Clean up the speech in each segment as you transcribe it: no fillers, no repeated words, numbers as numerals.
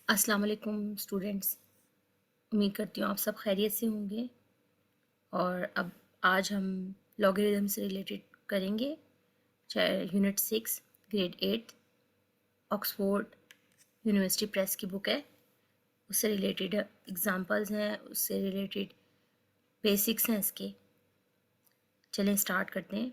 अस्सलाम वालेकुम स्टूडेंट्स। उम्मीद करती हूँ आप सब खैरियत से होंगे। और अब आज हम लॉगरिदम से रिलेटेड करेंगे। Unit 6 grade 8 Oxford university press की बुक है। उससे रिलेटेड एग्जांपल्स हैं, उससे रिलेटेड बेसिक्स हैं इसके। चलें स्टार्ट करते हैं।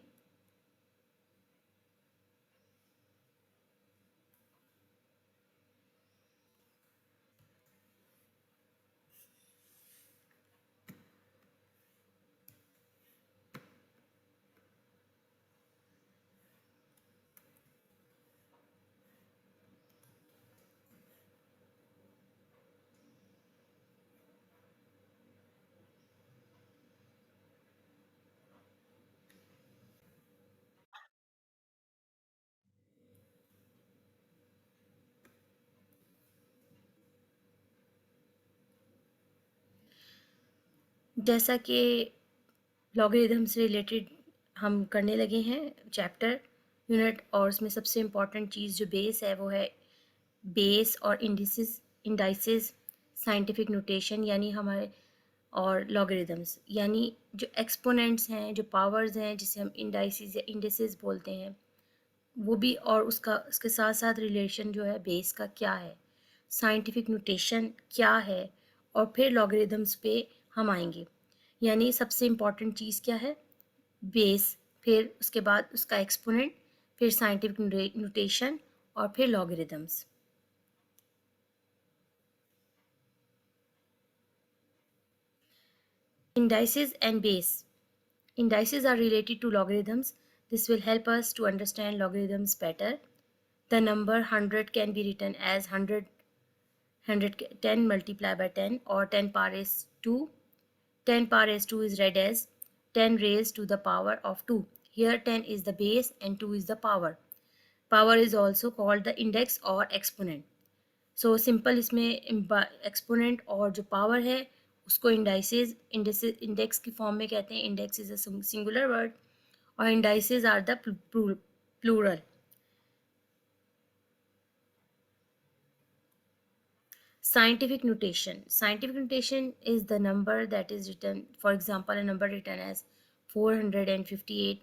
जैसा कि लॉगरिदम से रिलेटेड हम करने लगे हैं चैप्टर यूनिट, और उसमें सबसे इम्पॉर्टेंट चीज़ जो बेस है वो है बेस और इंडाइसिस, साइंटिफिक नोटेशन यानी हमारे, और लॉगरिदम्स यानी जो एक्सपोनेंट्स हैं, जो पावर्स हैं जिसे हम इंडाइसिस या इंडिसेस बोलते हैं वो भी, और उसका उसके साथ साथ रिलेशन जो है बेस का क्या है, साइंटिफिक नोटेशन क्या है, और फिर लॉगरिदम्स पे हम आएंगे। यानी सबसे इम्पॉर्टेंट चीज़ क्या है, बेस, फिर उसके बाद उसका एक्सपोनेंट, फिर साइंटिफिक नोटेशन, और फिर logarithms. Indices and base. Indices are related to logarithms. This will help us to understand logarithms better. The number 100 can be written as 10 multiplied by 10, or 10 power raised 2. 10 power raised 2 is read as 10 raised to the power of 2. Here 10 is the base and 2 is the power. Power is also called the index or exponent. So simple इसमें exponent और जो power है उसको index की form में कहते हैं। Index is a singular word और indices are the plural. Scientific notation is the number that is written, for example a number written as 458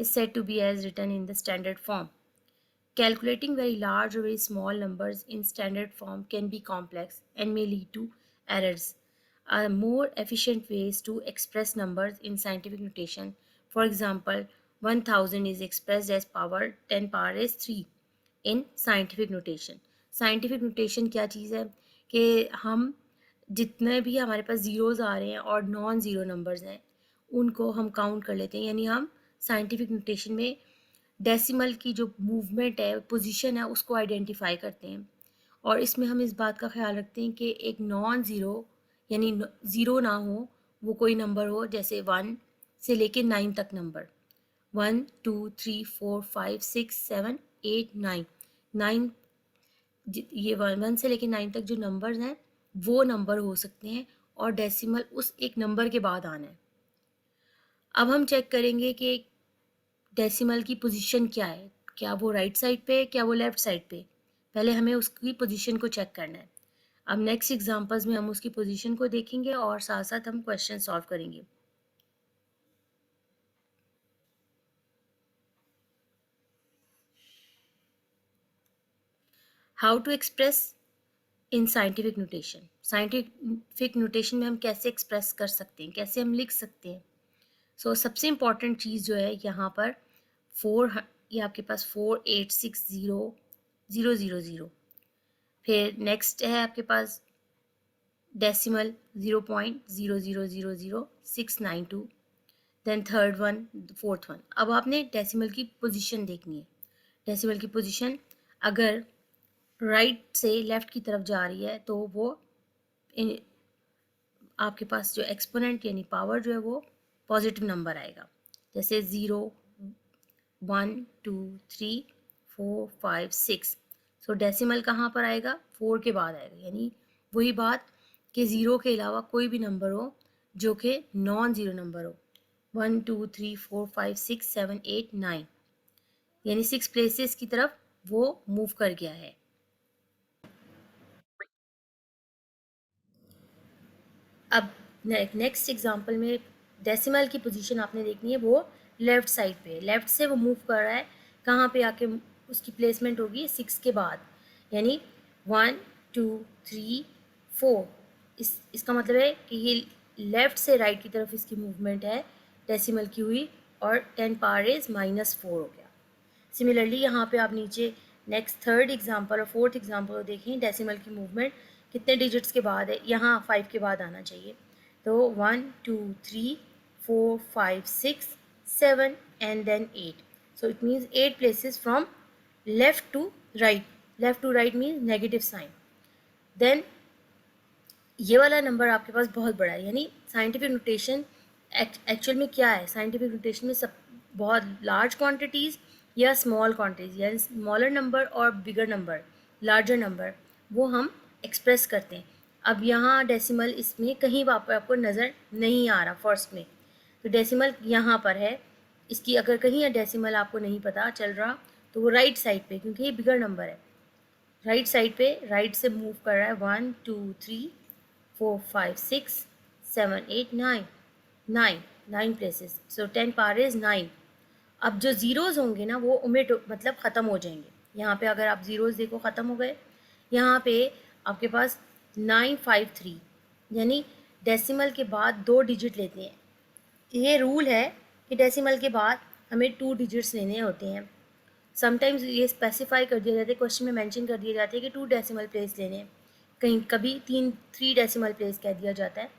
is said to be as written in the standard form. Calculating very large or very small numbers in standard form can be complex and may lead to errors. More efficient ways to express numbers in scientific notation. For example, 1000 is expressed as power 10 power is 3 in scientific notation. Scientific notation क्या चीज़ है कि हम जितने भी हमारे पास zeros आ रहे हैं और नॉन ज़ीरो नंबर्स हैं उनको हम काउंट कर लेते हैं। यानी हम साइंटिफिक नोटेशन में डेसिमल की जो मूवमेंट है, पोजीशन है, उसको आइडेंटिफाई करते हैं। और इसमें हम इस बात का ख्याल रखते हैं कि एक नॉन ज़ीरो यानी ज़ीरो ना हो, वो कोई नंबर हो, जैसे 1 से लेके 9 तक नंबर, 1 2 3 4 5 6 7 8 9 9, ये 1 से लेके 9 तक जो नंबर्स हैं वो नंबर हो सकते हैं, और डेसिमल उस एक नंबर के बाद आना है। अब हम चेक करेंगे कि डेसिमल की पोजीशन क्या है, क्या वो राइट साइड पे है, क्या वो लेफ्ट साइड पे। पहले हमें उसकी पोजीशन को चेक करना है। अब नेक्स्ट एग्जांपल्स में हम उसकी पोजीशन को देखेंगे और साथ साथ हम क्वेश्चन सॉल्व करेंगे। How to express in scientific notation. Scientific notation में हम कैसे एक्सप्रेस कर सकते हैं, कैसे हम लिख सकते हैं। सबसे इम्पॉर्टेंट चीज़ जो है यहाँ पर ये आपके पास 4860 000। फिर नेक्स्ट है आपके पास decimal 0.0000692। Then third one, fourth one. अब आपने डेसिमल की पोजीशन देखनी है। डेसिमल की पोजीशन अगर राइट से लेफ्ट की तरफ जा रही है तो वो आपके पास जो एक्सपोनेंट यानी पावर जो है वो पॉजिटिव नंबर आएगा। जैसे 0 1 2 3 4 5 6। डेसिमल कहाँ पर आएगा, 4 के बाद आएगा। यानी वही बात कि 0 के अलावा कोई भी नंबर हो जो कि नॉन ज़ीरो नंबर हो, 1 2 3 4 5 6 7 8 9, यानी 6 प्लेसेस की तरफ वो मूव कर गया है। अब नेक्स्ट एग्जांपल में डेसिमल की पोजीशन आपने देखनी है, वो लेफ़्ट साइड पे, लेफ़्ट से वो मूव कर रहा है, कहाँ पे आके उसकी प्लेसमेंट होगी 6 के बाद, यानी 1 2 3 4। इसका मतलब है कि ये लेफ़्ट से राइट की तरफ इसकी मूवमेंट है डेसिमल की हुई, और 10 पावर इज़ -4 हो गया। सिमिलरली यहाँ पे आप नीचे नेक्स्ट थर्ड एग्जांपल और फोर्थ एग्जांपल देखें, डेसिमल की मूवमेंट कितने डिजिट्स के बाद है, यहाँ 5 के बाद आना चाहिए। तो 1 2 3 4 5 6 7 and then 8। So it means 8 places from left to right. Left to right means negative sign. Then ये वाला नंबर आपके पास बहुत बड़ा है, यानी साइंटिफिक नोटेशन एक्चुअल में क्या है, साइंटिफिक नोटेशन में सब बहुत लार्ज क्वांटिटीज़ या स्मॉल क्वांटिटीज, यानी स्मॉलर नंबर और बिगर नंबर, लार्जर नंबर, वो हम एक्सप्रेस करते हैं। अब यहाँ डेसिमल इसमें कहीं पर आपको नज़र नहीं आ रहा फर्स्ट में, तो डेसिमल यहाँ पर है। इसकी अगर कहीं डेसिमल आपको नहीं पता चल रहा तो वो राइट साइड पे, क्योंकि ये बिगर नंबर है, राइट साइड पे राइट से मूव कर रहा है। 1 2 3 4 5 6 7 8 9 9 प्लेसेस, सो 10 पावर इज़ 9। अब जो ज़ीरोज़ होंगे ना वो ओमिट मतलब ख़त्म हो जाएंगे। यहाँ पे अगर आप ज़ीरोज़ देखो ख़त्म हो गए। यहाँ पे आपके पास 953, यानी डेसिमल के बाद 2 डिजिट लेते हैं। ये रूल है कि डेसिमल के बाद हमें 2 डिजिट्स लेने होते हैं। समटाइम्स ये स्पेसिफाई कर दिया जाता है, क्वेश्चन में मेंशन कर दिया जाता है कि 2 डेसिमल प्लेस लेने हैं, कहीं कभी 3 डेसिमल प्लेस कह दिया जाता है,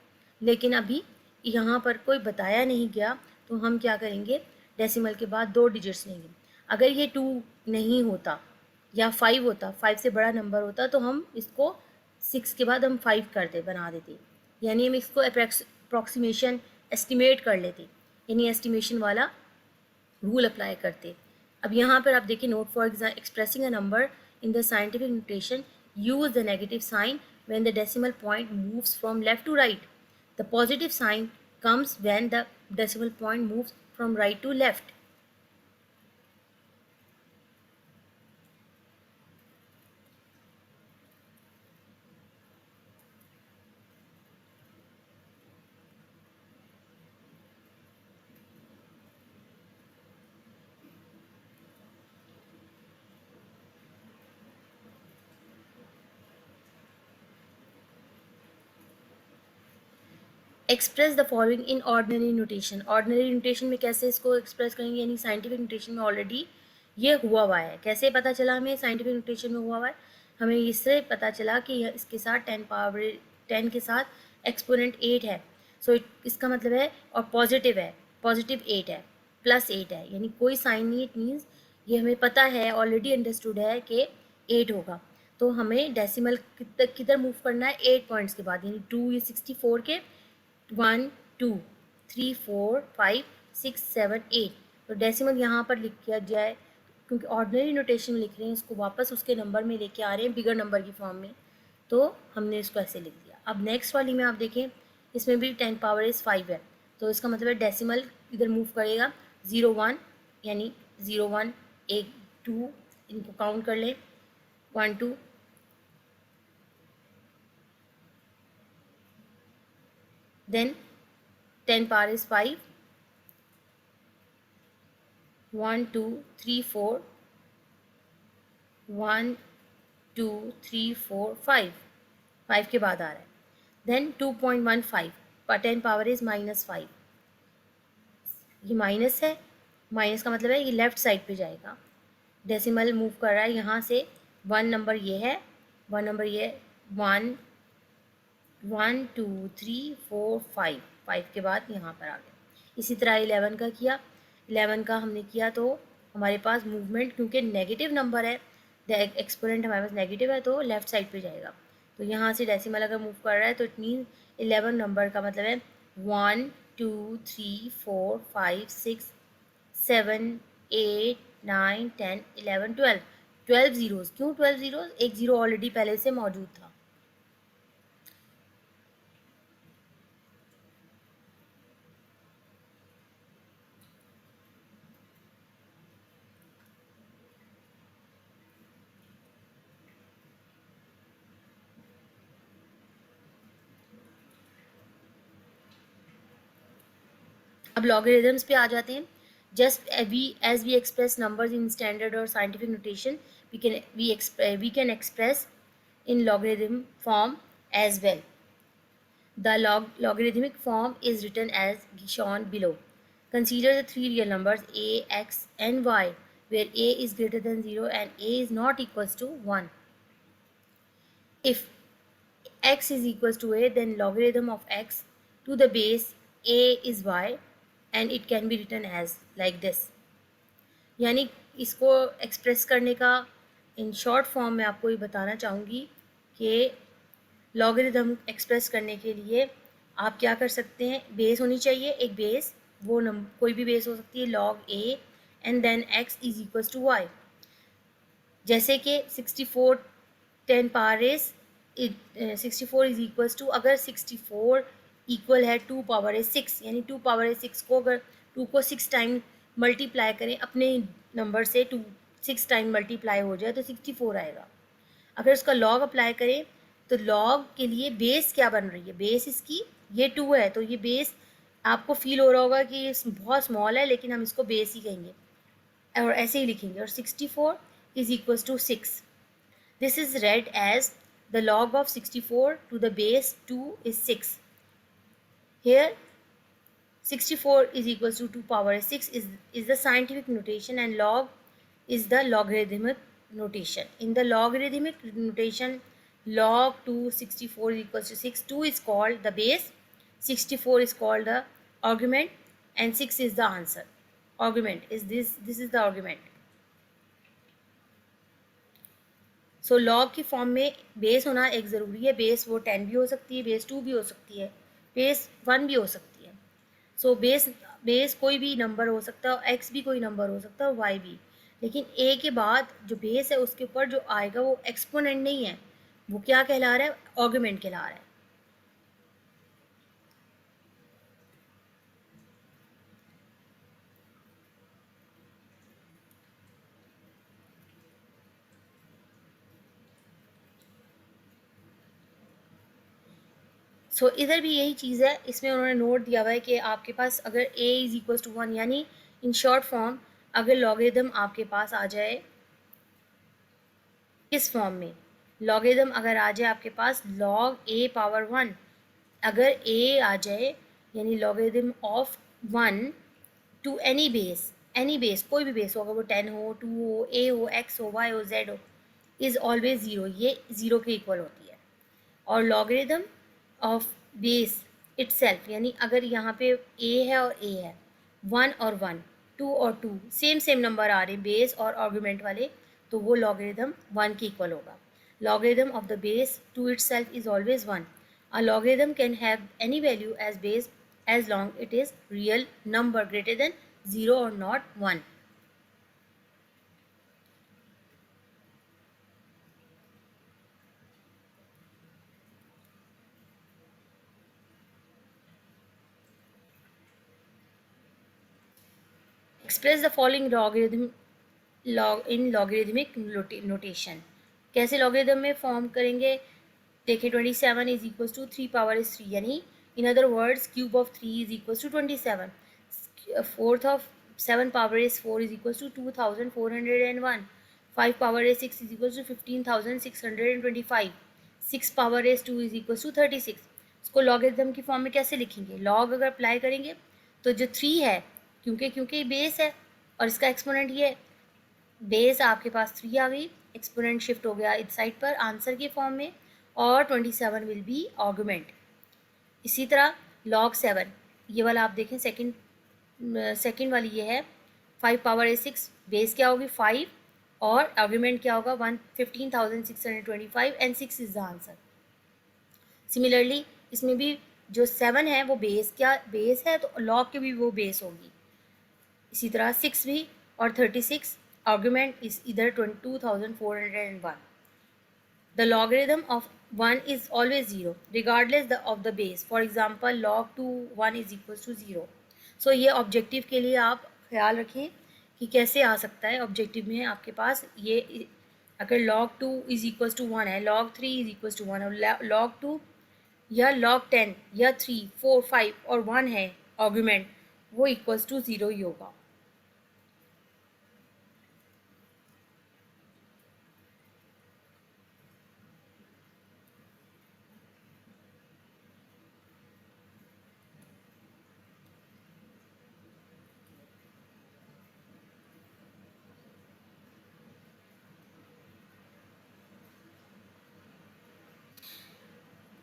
लेकिन अभी यहाँ पर कोई बताया नहीं गया, तो हम क्या करेंगे, डेसिमल के बाद 2 डिजिट्स लेंगे। अगर ये 2 नहीं होता या 5 होता, 5 से बड़ा नंबर होता, तो हम इसको 6 के बाद हम 5 करते बना देते, यानी हम इसको अप्रॉक्सीमेशन एस्टिमेट कर लेते, यानी एस्टिमेशन वाला रूल अप्लाई करते। अब यहाँ पर आप देखिए, note for expressing a number in the scientific notation use the negative sign when the decimal point moves from left to right. The positive sign comes when the decimal point moves from right to left. Express the following in ordinary notation. Ordinary notation में कैसे इसको express करेंगे, यानी scientific notation में already ये हुआ है। कैसे पता चला हमें साइंटिफिक नोटेशन में हुआ है, हमें इससे पता चला कि इसके साथ 10 पावर 10 के साथ एक्सपोनेंट 8 है। सो इसका मतलब है, और पॉजिटिव है, पॉजिटिव 8 है, प्लस 8 है, यानी कोई साइन नहीं। इट मीन्स ये हमें पता है, ऑलरेडी अंडरस्टूड है कि 8 होगा। तो हमें डेसिमल किधर मूव करना है, 8 पॉइंट्स के बाद, यानी 2 ये 64 के 1 2 3 4 5 6 7 8। तो डेसिमल यहाँ पर लिख किया जाए, क्योंकि ऑर्डिनरी नोटेशन में लिख रहे हैं, इसको वापस उसके नंबर में लेके आ रहे हैं, बिगर नंबर की फॉर्म में, तो हमने इसको ऐसे लिख दिया। अब नेक्स्ट वाली में आप देखें, इसमें भी 10 पावर इज़ 5 है, तो इसका मतलब है डेसिमल इधर मूव करेगा 0 1, यानी 0 1 1 2, इनको काउंट कर लें, 1 2 then 10 power is 5, 1 2 3 4, 1 2 3 4 5, 5 के बाद आ रहा है। देन 2.15 पर 10 पावर इज -5, ये माइनस है, माइनस का मतलब है ये लेफ्ट साइड पे जाएगा। डेसिमल मूव कर रहा है यहाँ से, 1 नंबर ये है, 1 नंबर ये 1 1 2 3 4 5, 5 के बाद यहाँ पर आ गया। इसी तरह 11 का किया, 11 का हमने किया, तो हमारे पास मूवमेंट, क्योंकि नेगेटिव नंबर है, एक्सपोनेंट हमारे पास नेगेटिव है, तो लेफ्ट साइड पे जाएगा। तो यहाँ से डेसिमल अगर मूव कर रहा है, तो इट मीन 11 नंबर का मतलब है 1 2 3 4 5 6 7 8 9 10 11 12, 12 ज़ीरोज़। क्यों 12 ज़ीरोज़, एक ज़ीरो ऑलरेडी पहले से मौजूद था। अब लॉगरिदम्स पे आ जाते हैं. Just we express numbers in standard और scientific notation, we can express in logarithm form as well. The logarithmic form is written as shown below. Consider the three real numbers a, x, and y, where a is greater than 0 and a is not equals to 1. If x is equals to a, then logarithm of x to the base a is y, and it can be written as like this. यानी इसको express करने का in short form में आपको ये बताना चाहूँगी कि लॉगरिदम एक्सप्रेस करने के लिए आप क्या कर सकते हैं. बेस होनी चाहिए एक बेस, वो कोई भी बेस हो सकती है, log A and then X is equals to Y. जैसे कि 64 10 power raise 64 is equals to, अगर 64 इक्वल है 2 पावर ए 6, यानी 2 पावर ए 6 को अगर 2 को 6 टाइम मल्टीप्लाई करें अपने नंबर से, 6 टाइम मल्टीप्लाई हो जाए तो 64 आएगा. अगर उसका लॉग अप्लाई करें तो लॉग के लिए बेस क्या बन रही है, बेस इसकी ये 2 है, तो ये बेस आपको फील हो रहा होगा कि ये बहुत स्मॉल है, लेकिन हम इसको बेस ही कहेंगे और ऐसे ही लिखेंगे. और 64 is equals to 6. This is read as the log of 64 to the base 2 is 6. Here 64 is equals to 2 power 6 is the scientific notation, and log is the logarithmic notation. In the logarithmic notation, log 2 64 is equals to 6. 2 is called the base, 64 is called the argument, and 6 is the answer. Argument is this is the argument. So log की form में base होना एक ज़रूरी है. Base वो 10 भी हो सकती है, बेस 2 भी हो सकती है, बेस 1 भी हो सकती है. सो बेस कोई भी नंबर हो सकता है, एक्स भी कोई नंबर हो सकता है, वाई भी. लेकिन ए के बाद जो बेस है उसके ऊपर जो आएगा वो एक्सपोनेंट नहीं है, वो क्या कहला रहा है, ऑर्गुमेंट कहला रहा है. सो इधर भी यही चीज़ है, इसमें उन्होंने नोट दिया हुआ है कि आपके पास अगर a इज इक्वल्स टू 1, यानी इन शॉर्ट फॉर्म अगर लॉगरिदम आपके पास आ जाए किस फॉर्म में, लॉगरिदम अगर आ जाए आपके पास log a पावर 1, अगर a आ जाए यानी logarithm of 1 to any base कोई भी बेस हो, अगर वो 10 हो, 2 हो, a हो, x हो, y हो, z हो, इज़ ऑलवेज ज़ीरो, ये ज़ीरो के इक्वल होती है. और लॉगरिदम ऑफ बेस इटसेल्फ, यानी अगर यहाँ पे a है और a है, 1 और 1, 2 और 2 सेम नंबर आ रहे हैं बेस और आर्गुमेंट वाले, तो वो लॉगरिदम 1 के इक्वल होगा. Logarithm of the base to itself is always 1. A logarithm can have any value as base as long it is real number greater than 0 or not 1. Express the following logarithm in logarithmic notation. कैसे logarithm में form करेंगे, देखिए 27 is equals to 3 power is 3, यानी in other words cube of 3 is equals to 27. Fourth of 7 power is 4 is equals to 2401. 5 power is 6 is equals to 15625. 6 power is 2 is equals to 36. इसको logarithm की form में कैसे लिखेंगे, log अगर apply करेंगे तो जो 3 है, क्योंकि बेस है और इसका एक्सपोनेंट ये है, बेस आपके पास 3 आ गई, एक्सपोनेंट शिफ्ट हो गया इस साइड पर आंसर के फॉर्म में, और 27 विल बी आर्गुमेंट. इसी तरह log 7, ये वाला आप देखें सेकंड वाली ये है, 5 पावर ए 6, बेस क्या होगी 5 और आर्गुमेंट क्या होगा 115,625 and 6 is the answer. Similarly इसमें भी जो 7 है वो बेस है, तो log के भी वो बेस होगी. इसी तरह 6 भी और 36 argument is either 2401. The logarithm of 1 is always 0 regardless of the base. For example, log 2 1 is equals to 0. So ये ऑब्जेक्टिव के लिए आप ख्याल रखें कि कैसे आ सकता है. ऑब्जेक्टिव में आपके पास ये अगर log 2 is equals to 1 है, log 3 is equals to 1 और log 2 या log 10 या 3 4 5 और 1 है आर्गुमेंट, वो इक्वल्स टू 0 ही होगा।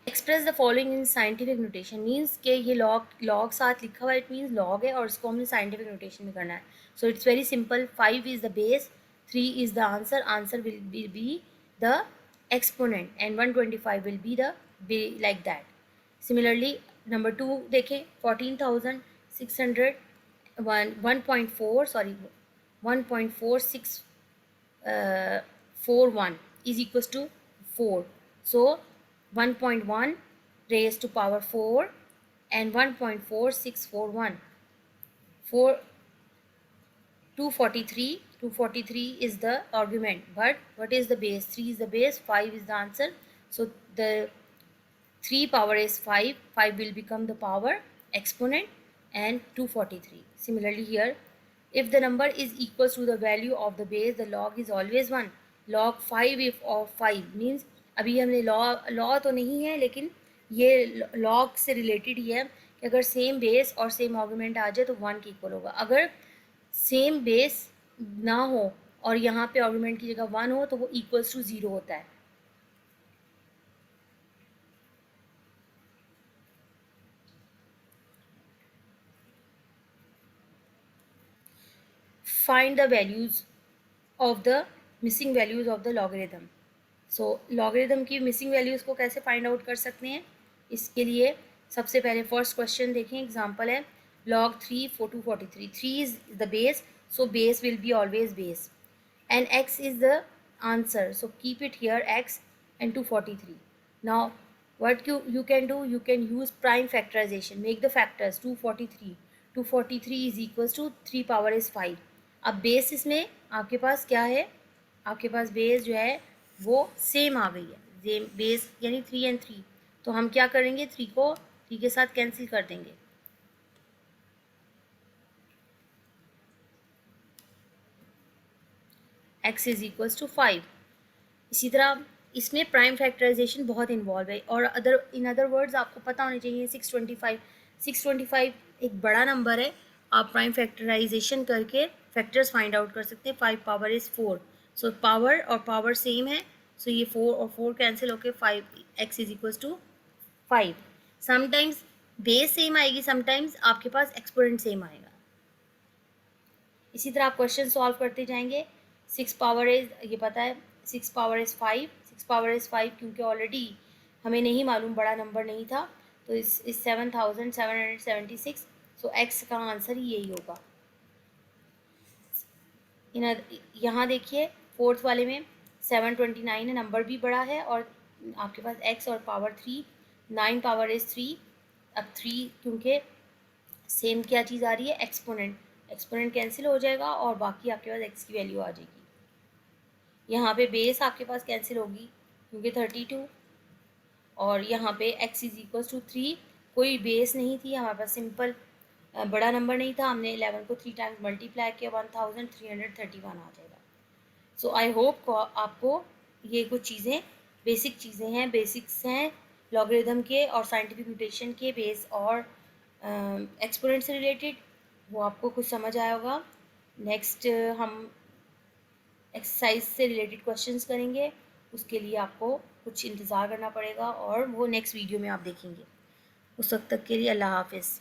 Express the following in scientific notation means कि ये लॉग साथ लिखा हुआ है, इट मीन्स लॉग है और इसको हमने साइंटिफिक नोटेशन में करना है। So it's very simple, 5 is the base, 3 is the answer, answer will be the exponent and 125 will be the be like that. Similarly number 2 देखें, 14,600 1.4 sorry 1.4641 is equals to 4. So 1.1 raised to power 4 and 1.4641. 243 is the argument, but what is the base? 3 is the base, 5 is the answer. So the 3 power is 5, 5 will become the power exponent and 243. Similarly here, if the number is equals to the value of the base, the log is always 1. log 5 if of 5 means अभी हमने law तो नहीं है, लेकिन ये log से related ही है कि अगर सेम बेस और सेम आर्गुमेंट आ जाए तो 1 के इक्वल होगा। अगर सेम बेस ना हो और यहाँ पे आर्गुमेंट की जगह 1 हो तो वो इक्वल्स टू 0 होता है। Find the values of the missing values of the logarithm. So logarithm की missing values को कैसे find out कर सकते हैं? इसके लिए सबसे पहले फर्स्ट क्वेश्चन देखें, एग्जांपल है log 3 243. 3 is the base, so base will be always base, and x is the answer, so keep it here x and 243. Now what you can do, you can use prime factorization, make the factors 243 is equals to 3 power is 5. अब base इसमें आपके पास क्या है, आपके पास base जो है वो same आ गई है, बेस यानी 3 and 3, तो हम क्या करेंगे, 3 को 3 के साथ कैंसिल कर देंगे, x इज इक्वल्स टू 5। इसी तरह इसमें प्राइम फैक्टराइजेशन बहुत इन्वॉल्व है, और इन अदर वर्ड्स आपको पता होने चाहिए 625 एक बड़ा नंबर है, आप प्राइम फैक्टराइजेशन करके फैक्टर्स फाइंड आउट कर सकते हैं। 5 पावर इज़ 4, सो पावर और पावर सेम है, सो ये 4 और 4 कैंसिल होके 5 x is equals to 5। Sometimes base same आएगी, समटाइम्स आपके पास एक्सपोनेंट सेम आएगा। इसी तरह आप क्वेश्चन सॉल्व करते जाएंगे। 6 पावर इज, ये पता है 6 पावर इज़ 5, 6 पावर इज़ 5 क्योंकि ऑलरेडी हमें नहीं मालूम, बड़ा नंबर नहीं था, तो इस 7776, सो x का आंसर ही यही होगा। यहाँ देखिए फोर्थ वाले में 729 है, नंबर भी बड़ा है और आपके पास x और पावर 3, 9 पावर इज़ 3। अब 3 क्योंकि सेम क्या चीज़ आ रही है, एक्सपोनेंट, एक्सपोनेंट कैंसिल हो जाएगा और बाकी आपके पास x की वैल्यू आ जाएगी। यहाँ पे बेस आपके पास कैंसिल होगी क्योंकि 32, और यहाँ पे x इज इक्वल टू 3, कोई बेस नहीं थी हमारे पास, सिंपल बड़ा नंबर नहीं था, हमने 11 को 3 टाइम्स मल्टीप्लाई किया, 1331 आ जाएगा। सो आई होप आपको ये कुछ चीज़ें बेसिक चीज़ें हैं, बेसिक्स हैं लॉगरिथम के और साइंटिफिक नोटेशन के बेस और एक्सपोनेंट से रिलेटेड, वो आपको कुछ समझ आया होगा। नेक्स्ट हम एक्सरसाइज से रिलेटेड क्वेश्चंस करेंगे, उसके लिए आपको कुछ इंतज़ार करना पड़ेगा और वो नेक्स्ट वीडियो में आप देखेंगे। उस वक्त तक के लिए अल्लाह हाफिज़।